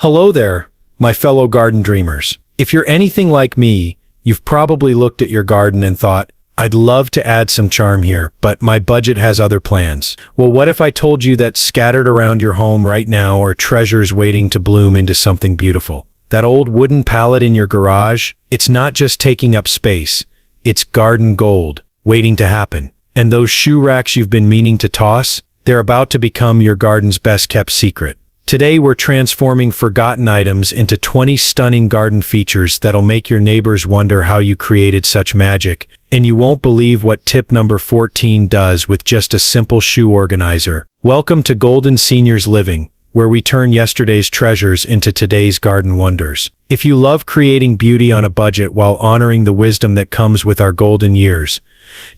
Hello there, my fellow garden dreamers. If you're anything like me, you've probably looked at your garden and thought, I'd love to add some charm here, but my budget has other plans. Well, what if I told you that scattered around your home right now are treasures waiting to bloom into something beautiful? That old wooden pallet in your garage, it's not just taking up space, it's garden gold, waiting to happen. And those shoe racks you've been meaning to toss, they're about to become your garden's best-kept secret. Today we're transforming forgotten items into 20 stunning garden features that'll make your neighbors wonder how you created such magic, and you won't believe what tip number 14 does with just a simple shoe organizer. Welcome to Golden Seniors Living, where we turn yesterday's treasures into today's garden wonders. If you love creating beauty on a budget while honoring the wisdom that comes with our golden years,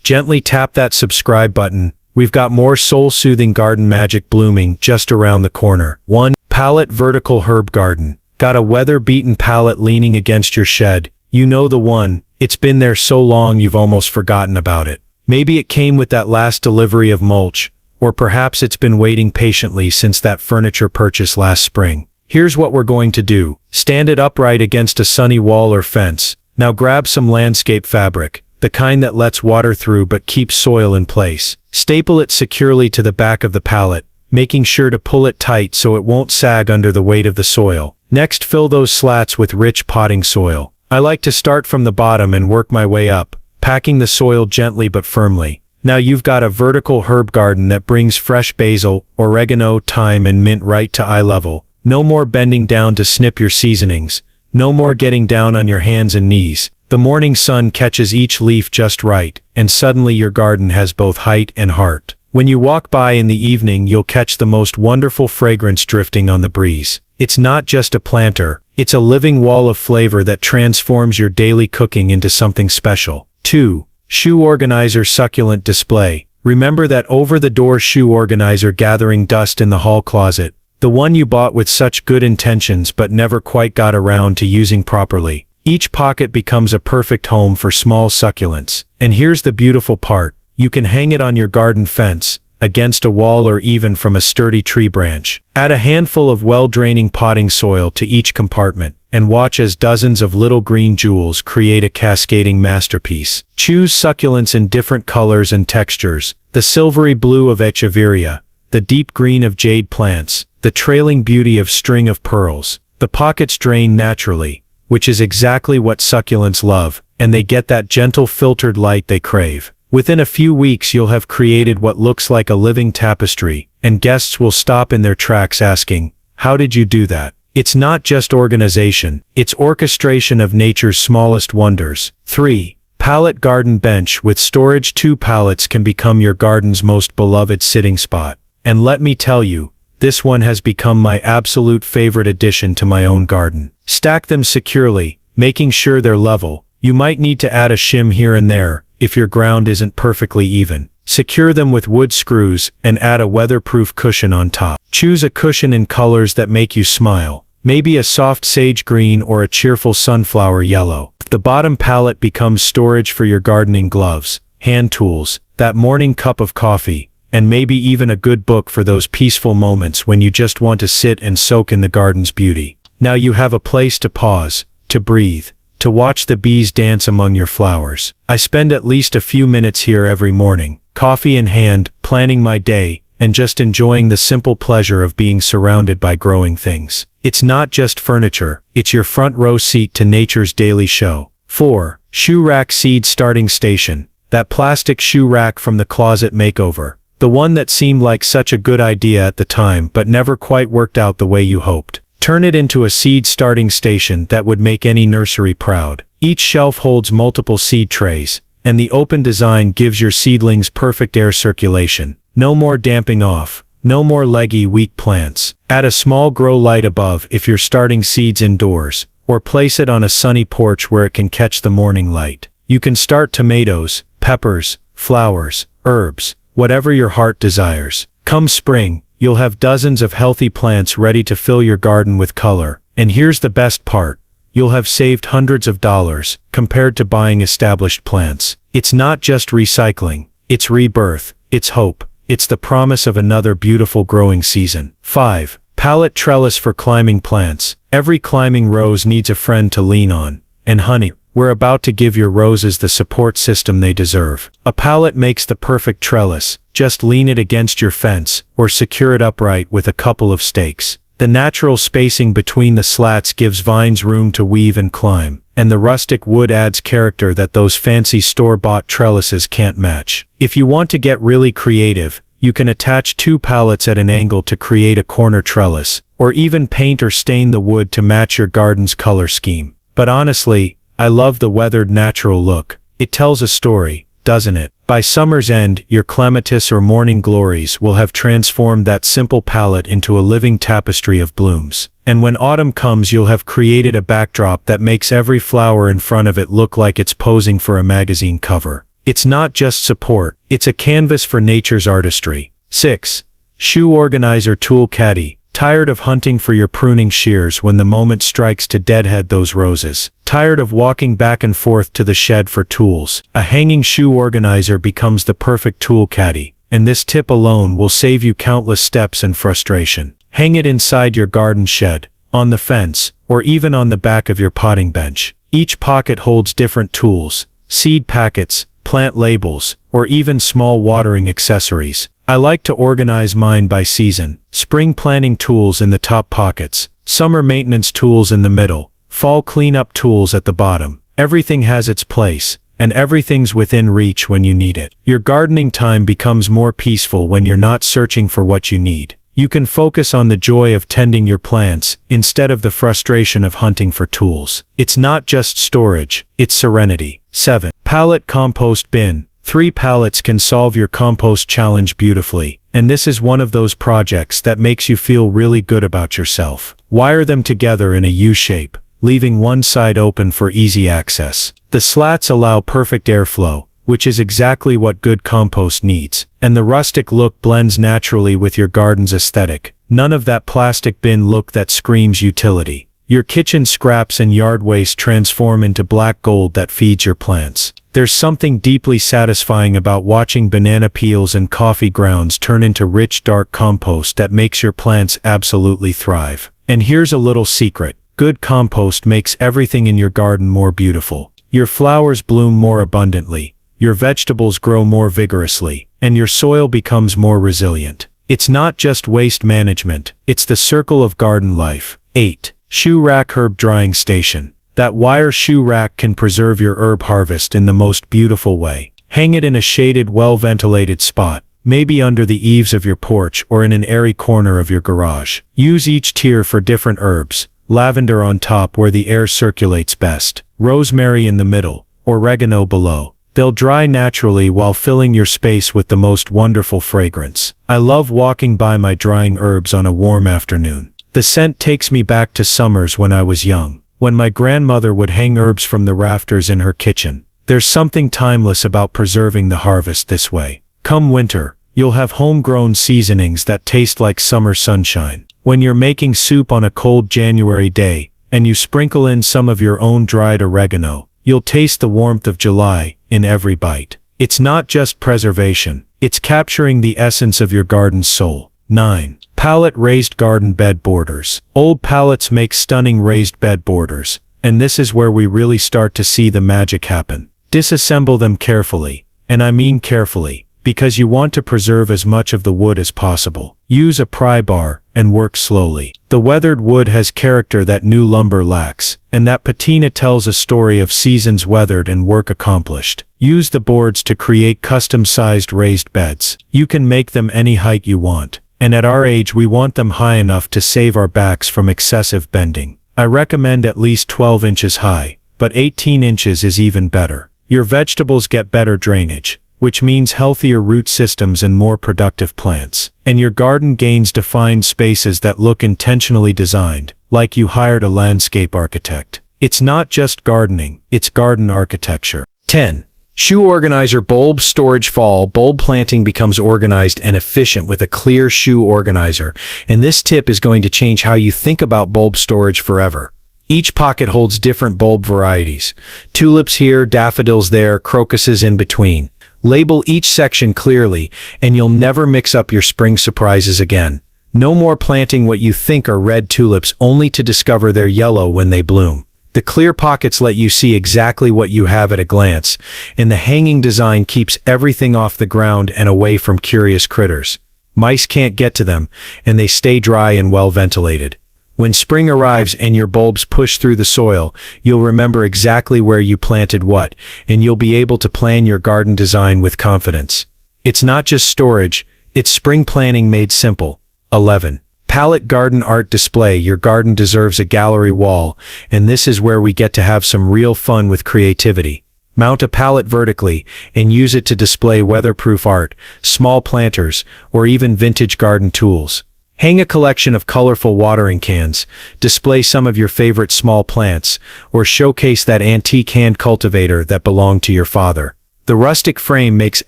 gently tap that subscribe button. We've got more soul-soothing garden magic blooming just around the corner. 1. Pallet Vertical Herb Garden. Got a weather-beaten pallet leaning against your shed? You know the one. It's been there so long you've almost forgotten about it. Maybe it came with that last delivery of mulch, or perhaps it's been waiting patiently since that furniture purchase last spring. Here's what we're going to do. Stand it upright against a sunny wall or fence. Now grab some landscape fabric, the kind that lets water through but keeps soil in place. Staple it securely to the back of the pallet, making sure to pull it tight so it won't sag under the weight of the soil. Next, fill those slats with rich potting soil. I like to start from the bottom and work my way up, packing the soil gently but firmly. Now you've got a vertical herb garden that brings fresh basil, oregano, thyme, and mint right to eye level. No more bending down to snip your seasonings. No more getting down on your hands and knees. The morning sun catches each leaf just right, and suddenly your garden has both height and heart. When you walk by in the evening, you'll catch the most wonderful fragrance drifting on the breeze. It's not just a planter, it's a living wall of flavor that transforms your daily cooking into something special. 2. Shoe Organizer Succulent Display. Remember that over-the-door shoe organizer gathering dust in the hall closet? The one you bought with such good intentions but never quite got around to using properly. Each pocket becomes a perfect home for small succulents. And here's the beautiful part. You can hang it on your garden fence, against a wall, or even from a sturdy tree branch. Add a handful of well-draining potting soil to each compartment, and watch as dozens of little green jewels create a cascading masterpiece. Choose succulents in different colors and textures. The silvery blue of echeveria, the deep green of jade plants, the trailing beauty of string of pearls. The pockets drain naturally, which is exactly what succulents love, and they get that gentle filtered light they crave. Within a few weeks you'll have created what looks like a living tapestry, and guests will stop in their tracks asking, how did you do that? It's not just organization, it's orchestration of nature's smallest wonders. 3. Pallet Garden Bench with storage. 2 pallets can become your garden's most beloved sitting spot. And let me tell you, this one has become my absolute favorite addition to my own garden. Stack them securely, making sure they're level. You might need to add a shim here and there, if your ground isn't perfectly even. Secure them with wood screws, and add a weatherproof cushion on top. Choose a cushion in colors that make you smile. Maybe a soft sage green or a cheerful sunflower yellow. The bottom pallet becomes storage for your gardening gloves, hand tools, that morning cup of coffee, and maybe even a good book for those peaceful moments when you just want to sit and soak in the garden's beauty. Now you have a place to pause, to breathe, to watch the bees dance among your flowers. I spend at least a few minutes here every morning, coffee in hand, planning my day, and just enjoying the simple pleasure of being surrounded by growing things. It's not just furniture, it's your front row seat to nature's daily show. 4. Shoe Rack Seed Starting Station. That plastic shoe rack from the closet makeover. The one that seemed like such a good idea at the time but never quite worked out the way you hoped. Turn it into a seed starting station that would make any nursery proud. Each shelf holds multiple seed trays, and the open design gives your seedlings perfect air circulation. No more damping off, no more leggy, weak plants. Add a small grow light above if you're starting seeds indoors, or place it on a sunny porch where it can catch the morning light. You can start tomatoes, peppers, flowers, herbs, whatever your heart desires. Come spring, you'll have dozens of healthy plants ready to fill your garden with color. And here's the best part. You'll have saved hundreds of dollars compared to buying established plants. It's not just recycling, it's rebirth, it's hope, it's the promise of another beautiful growing season. 5. Pallet trellis for climbing plants. Every climbing rose needs a friend to lean on. And honey, we're about to give your roses the support system they deserve. A pallet makes the perfect trellis. Just lean it against your fence, or secure it upright with a couple of stakes. The natural spacing between the slats gives vines room to weave and climb, and the rustic wood adds character that those fancy store-bought trellises can't match. If you want to get really creative, you can attach two pallets at an angle to create a corner trellis, or even paint or stain the wood to match your garden's color scheme. But honestly, I love the weathered natural look. It tells a story, doesn't it? By summer's end, your clematis or morning glories will have transformed that simple palette into a living tapestry of blooms. And when autumn comes, you'll have created a backdrop that makes every flower in front of it look like it's posing for a magazine cover. It's not just support, it's a canvas for nature's artistry. 6. Shoe organizer tool caddy. Tired of hunting for your pruning shears when the moment strikes to deadhead those roses? Tired of walking back and forth to the shed for tools? A hanging shoe organizer becomes the perfect tool caddy, and this tip alone will save you countless steps and frustration. Hang it inside your garden shed, on the fence, or even on the back of your potting bench. Each pocket holds different tools, seed packets, plant labels, or even small watering accessories. I like to organize mine by season. Spring planting tools in the top pockets, summer maintenance tools in the middle, fall cleanup tools at the bottom. Everything has its place, and everything's within reach when you need it. Your gardening time becomes more peaceful when you're not searching for what you need. You can focus on the joy of tending your plants, instead of the frustration of hunting for tools. It's not just storage, it's serenity. 7. Pallet compost bin. 3 pallets can solve your compost challenge beautifully, and this is one of those projects that makes you feel really good about yourself. Wire them together in a U shape, leaving one side open for easy access. The slats allow perfect airflow, which is exactly what good compost needs, and the rustic look blends naturally with your garden's aesthetic. None of that plastic bin look that screams utility. Your kitchen scraps and yard waste transform into black gold that feeds your plants. There's something deeply satisfying about watching banana peels and coffee grounds turn into rich dark compost that makes your plants absolutely thrive. And here's a little secret. Good compost makes everything in your garden more beautiful. Your flowers bloom more abundantly, your vegetables grow more vigorously, and your soil becomes more resilient. It's not just waste management, it's the circle of garden life. 8. Shoe rack herb drying station. That wire shoe rack can preserve your herb harvest in the most beautiful way. Hang it in a shaded, well-ventilated spot, maybe under the eaves of your porch or in an airy corner of your garage. Use each tier for different herbs. Lavender on top where the air circulates best, rosemary in the middle, oregano below. They'll dry naturally while filling your space with the most wonderful fragrance. I love walking by my drying herbs on a warm afternoon. The scent takes me back to summers when I was young, when my grandmother would hang herbs from the rafters in her kitchen. There's something timeless about preserving the harvest this way. Come winter, you'll have homegrown seasonings that taste like summer sunshine. When you're making soup on a cold January day, and you sprinkle in some of your own dried oregano, you'll taste the warmth of July in every bite. It's not just preservation, it's capturing the essence of your garden's soul. 9. Pallet raised garden bed borders. Old pallets make stunning raised bed borders, and this is where we really start to see the magic happen. Disassemble them carefully, and I mean carefully, because you want to preserve as much of the wood as possible. Use a pry bar, and work slowly. The weathered wood has character that new lumber lacks, and that patina tells a story of seasons weathered and work accomplished. Use the boards to create custom-sized raised beds. You can make them any height you want, and at our age we want them high enough to save our backs from excessive bending. I recommend at least 12 inches high, but 18 inches is even better. Your vegetables get better drainage, which means healthier root systems and more productive plants. And your garden gains defined spaces that look intentionally designed, like you hired a landscape architect. It's not just gardening, it's garden architecture. 10. Shoe organizer bulb storage. Fall bulb planting becomes organized and efficient with a clear shoe organizer, and this tip is going to change how you think about bulb storage forever. Each pocket holds different bulb varieties. Tulips here, daffodils there, crocuses in between. Label each section clearly, and you'll never mix up your spring surprises again. No more planting what you think are red tulips only to discover they're yellow when they bloom. The clear pockets let you see exactly what you have at a glance, and the hanging design keeps everything off the ground and away from curious critters. Mice can't get to them, and they stay dry and well ventilated. When spring arrives and your bulbs push through the soil, you'll remember exactly where you planted what, and you'll be able to plan your garden design with confidence. It's not just storage, it's spring planning made simple. 11. Pallet garden art display. Your garden deserves a gallery wall, and this is where we get to have some real fun with creativity. Mount a pallet vertically and use it to display weatherproof art, small planters, or even vintage garden tools. Hang a collection of colorful watering cans, display some of your favorite small plants, or showcase that antique hand cultivator that belonged to your father. The rustic frame makes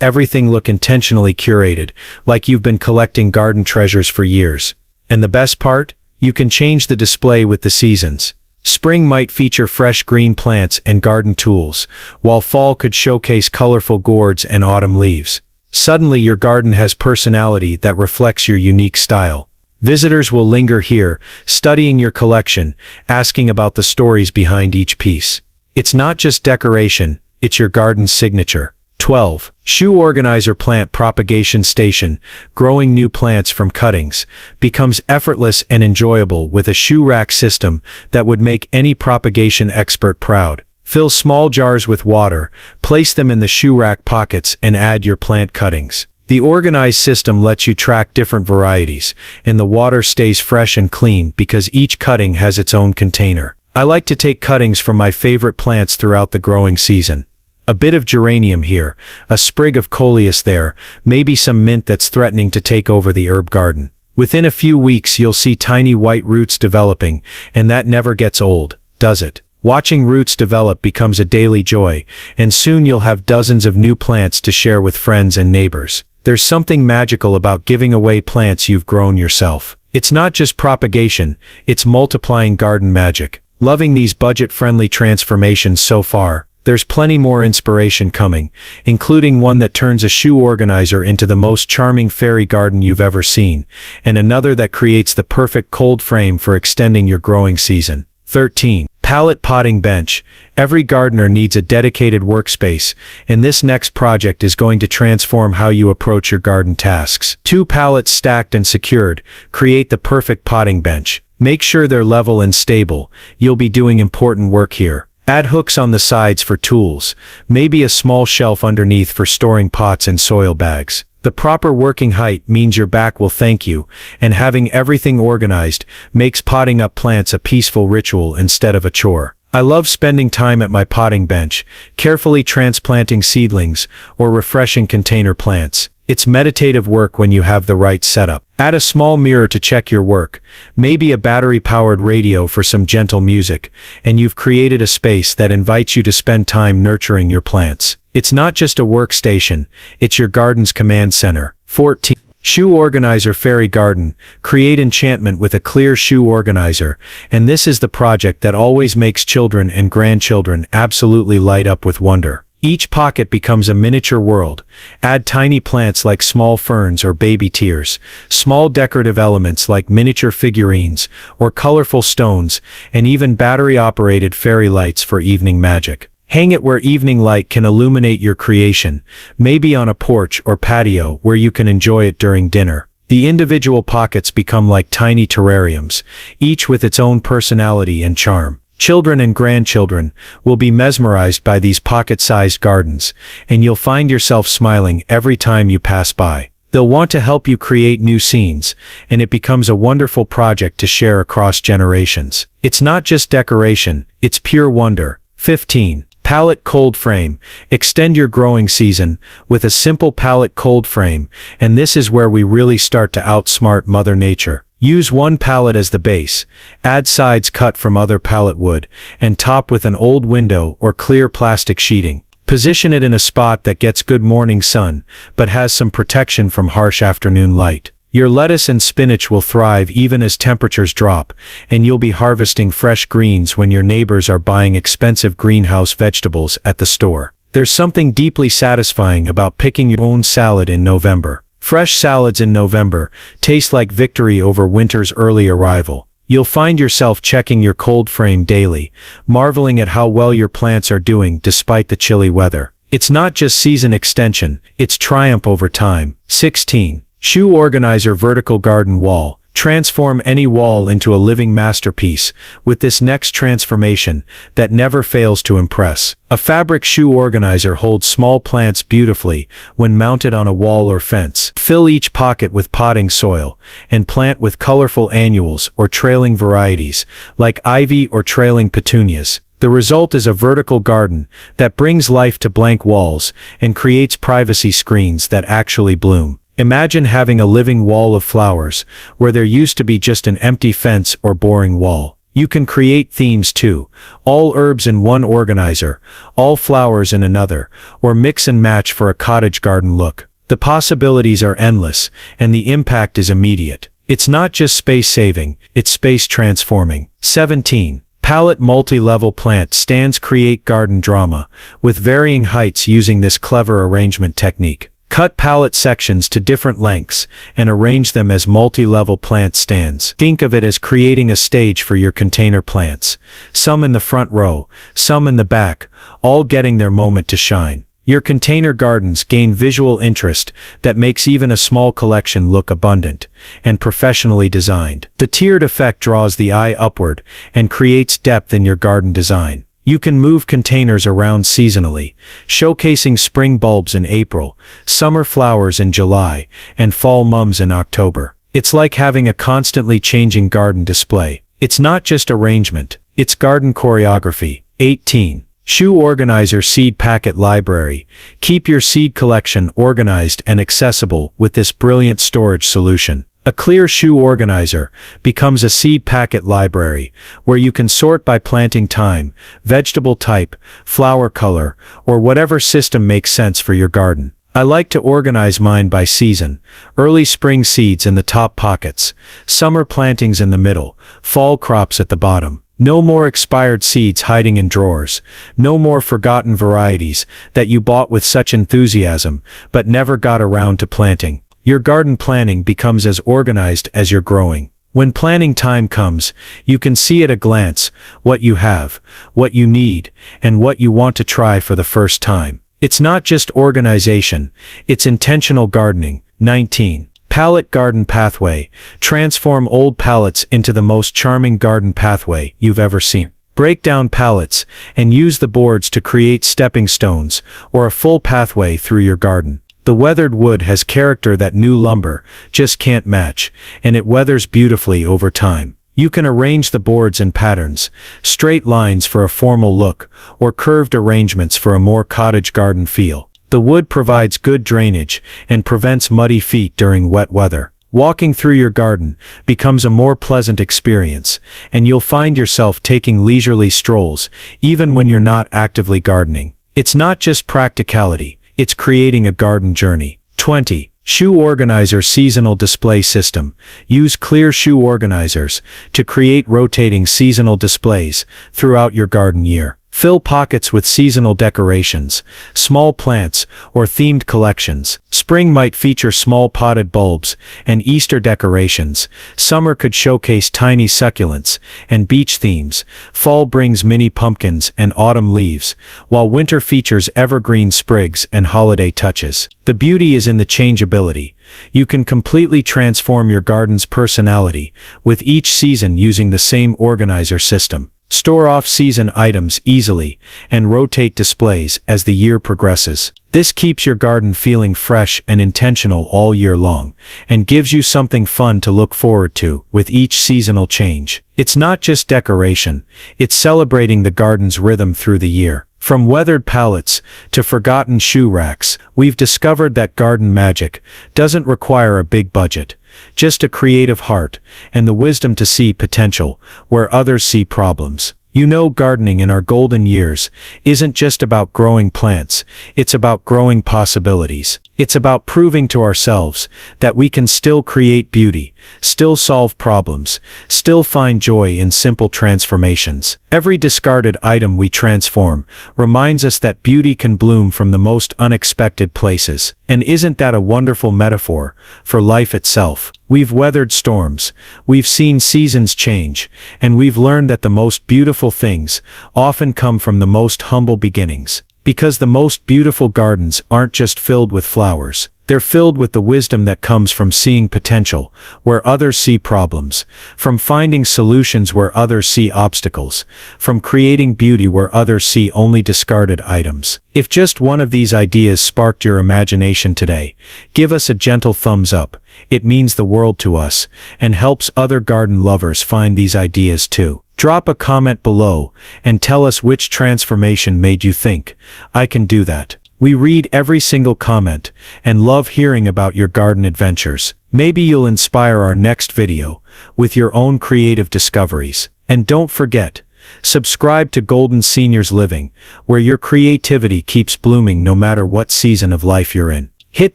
everything look intentionally curated, like you've been collecting garden treasures for years. And the best part? You can change the display with the seasons. Spring might feature fresh green plants and garden tools, while fall could showcase colorful gourds and autumn leaves. Suddenly your garden has personality that reflects your unique style. Visitors will linger here, studying your collection, asking about the stories behind each piece. It's not just decoration, it's your garden's signature. 12. Shoe organizer plant propagation station. Growing new plants from cuttings becomes effortless and enjoyable with a shoe rack system that would make any propagation expert proud. Fill small jars with water, place them in the shoe rack pockets, and add your plant cuttings. The organized system lets you track different varieties, and the water stays fresh and clean because each cutting has its own container. I like to take cuttings from my favorite plants throughout the growing season. A bit of geranium here, a sprig of coleus there, maybe some mint that's threatening to take over the herb garden. Within a few weeks you'll see tiny white roots developing, and that never gets old, does it? Watching roots develop becomes a daily joy, and soon you'll have dozens of new plants to share with friends and neighbors. There's something magical about giving away plants you've grown yourself. It's not just propagation, it's multiplying garden magic. Loving these budget-friendly transformations so far. There's plenty more inspiration coming, including one that turns a shoe organizer into the most charming fairy garden you've ever seen, and another that creates the perfect cold frame for extending your growing season. 13. Pallet potting bench. Every gardener needs a dedicated workspace, and this next project is going to transform how you approach your garden tasks. 2 pallets stacked and secured create the perfect potting bench. Make sure they're level and stable. You'll be doing important work here. Add hooks on the sides for tools, maybe a small shelf underneath for storing pots and soil bags. The proper working height means your back will thank you, and having everything organized makes potting up plants a peaceful ritual instead of a chore. I love spending time at my potting bench, carefully transplanting seedlings or refreshing container plants. It's meditative work when you have the right setup. Add a small mirror to check your work, maybe a battery-powered radio for some gentle music, and you've created a space that invites you to spend time nurturing your plants. It's not just a workstation, it's your garden's command center. 14. Shoe organizer fairy garden. Create enchantment with a clear shoe organizer, and this is the project that always makes children and grandchildren absolutely light up with wonder. Each pocket becomes a miniature world. Add tiny plants like small ferns or baby tears, small decorative elements like miniature figurines or colorful stones, and even battery-operated fairy lights for evening magic. Hang it where evening light can illuminate your creation, maybe on a porch or patio where you can enjoy it during dinner. The individual pockets become like tiny terrariums, each with its own personality and charm. Children and grandchildren will be mesmerized by these pocket-sized gardens, and you'll find yourself smiling every time you pass by. They'll want to help you create new scenes, and it becomes a wonderful project to share across generations. It's not just decoration, it's pure wonder. 15. Pallet cold frame. Extend your growing season with a simple pallet cold frame, and this is where we really start to outsmart Mother Nature. Use one pallet as the base, add sides cut from other pallet wood, and top with an old window or clear plastic sheeting. Position it in a spot that gets good morning sun, but has some protection from harsh afternoon light. Your lettuce and spinach will thrive even as temperatures drop, and you'll be harvesting fresh greens when your neighbors are buying expensive greenhouse vegetables at the store. There's something deeply satisfying about picking your own salad in November. Fresh salads in November taste like victory over winter's early arrival. You'll find yourself checking your cold frame daily, marveling at how well your plants are doing despite the chilly weather. It's not just season extension, it's triumph over time. 16. Shoe Organizer Vertical Garden Wall. Transform any wall into a living masterpiece with this next transformation that never fails to impress. A fabric shoe organizer holds small plants beautifully when mounted on a wall or fence. Fill each pocket with potting soil and plant with colorful annuals or trailing varieties like ivy or trailing petunias. The result is a vertical garden that brings life to blank walls and creates privacy screens that actually bloom. Imagine having a living wall of flowers where there used to be just an empty fence or boring wall. You can create themes too, all herbs in one organizer, all flowers in another, or mix and match for a cottage garden look. The possibilities are endless, and the impact is immediate. It's not just space saving, it's space transforming. 17. Pallet multi-level plant stands create garden drama with varying heights using this clever arrangement technique. Cut pallet sections to different lengths and arrange them as multi-level plant stands. Think of it as creating a stage for your container plants. Some in the front row, some in the back, all getting their moment to shine. Your container gardens gain visual interest that makes even a small collection look abundant and professionally designed. The tiered effect draws the eye upward and creates depth in your garden design. You can move containers around seasonally, showcasing spring bulbs in April, summer flowers in July, and fall mums in October. It's like having a constantly changing garden display. It's not just arrangement, it's garden choreography. 18. Shoe Organizer Seed Packet Library. Keep your seed collection organized and accessible with this brilliant storage solution. A clear shoe organizer becomes a seed packet library where you can sort by planting time, vegetable type, flower color, or whatever system makes sense for your garden. I like to organize mine by season. Early spring seeds in the top pockets, summer plantings in the middle, fall crops at the bottom. No more expired seeds hiding in drawers. No more forgotten varieties that you bought with such enthusiasm but never got around to planting. Your garden planning becomes as organized as your growing. When planning time comes, you can see at a glance what you have, what you need, and what you want to try for the first time. It's not just organization, it's intentional gardening. 19. Pallet Garden Pathway. Transform old pallets into the most charming garden pathway you've ever seen. Break down pallets and use the boards to create stepping stones or a full pathway through your garden. The weathered wood has character that new lumber just can't match, and it weathers beautifully over time. You can arrange the boards in patterns, straight lines for a formal look, or curved arrangements for a more cottage garden feel. The wood provides good drainage and prevents muddy feet during wet weather. Walking through your garden becomes a more pleasant experience, and you'll find yourself taking leisurely strolls even when you're not actively gardening. It's not just practicality. It's creating a garden journey. 20. Shoe Organizer Seasonal Display System. Use clear shoe organizers to create rotating seasonal displays throughout your garden year. Fill pockets with seasonal decorations, small plants, or themed collections. Spring might feature small potted bulbs and Easter decorations. Summer could showcase tiny succulents and beach themes. Fall brings mini pumpkins and autumn leaves, while winter features evergreen sprigs and holiday touches. The beauty is in the changeability. You can completely transform your garden's personality with each season using the same organizer system. Store off-season items easily and rotate displays as the year progresses. This keeps your garden feeling fresh and intentional all year long and gives you something fun to look forward to with each seasonal change. It's not just decoration, it's celebrating the garden's rhythm through the year. From weathered pallets to forgotten shoe racks, we've discovered that garden magic doesn't require a big budget, just a creative heart and the wisdom to see potential where others see problems. You know, gardening in our golden years isn't just about growing plants, it's about growing possibilities. It's about proving to ourselves that we can still create beauty, still solve problems, still find joy in simple transformations. Every discarded item we transform reminds us that beauty can bloom from the most unexpected places. And isn't that a wonderful metaphor for life itself? We've weathered storms, we've seen seasons change, and we've learned that the most beautiful things often come from the most humble beginnings. Because the most beautiful gardens aren't just filled with flowers, they're filled with the wisdom that comes from seeing potential where others see problems, from finding solutions where others see obstacles, from creating beauty where others see only discarded items. If just one of these ideas sparked your imagination today, give us a gentle thumbs up. It means the world to us and helps other garden lovers find these ideas too. Drop a comment below and tell us which transformation made you think, I can do that. We read every single comment and love hearing about your garden adventures. Maybe you'll inspire our next video with your own creative discoveries. And don't forget, subscribe to Golden Seniors Living, where your creativity keeps blooming no matter what season of life you're in. Hit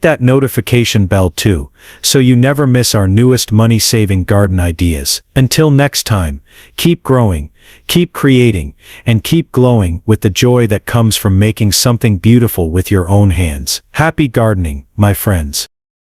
that notification bell too, so you never miss our newest money-saving garden ideas. Until next time, keep growing, keep creating, and keep glowing with the joy that comes from making something beautiful with your own hands. Happy gardening, my friends.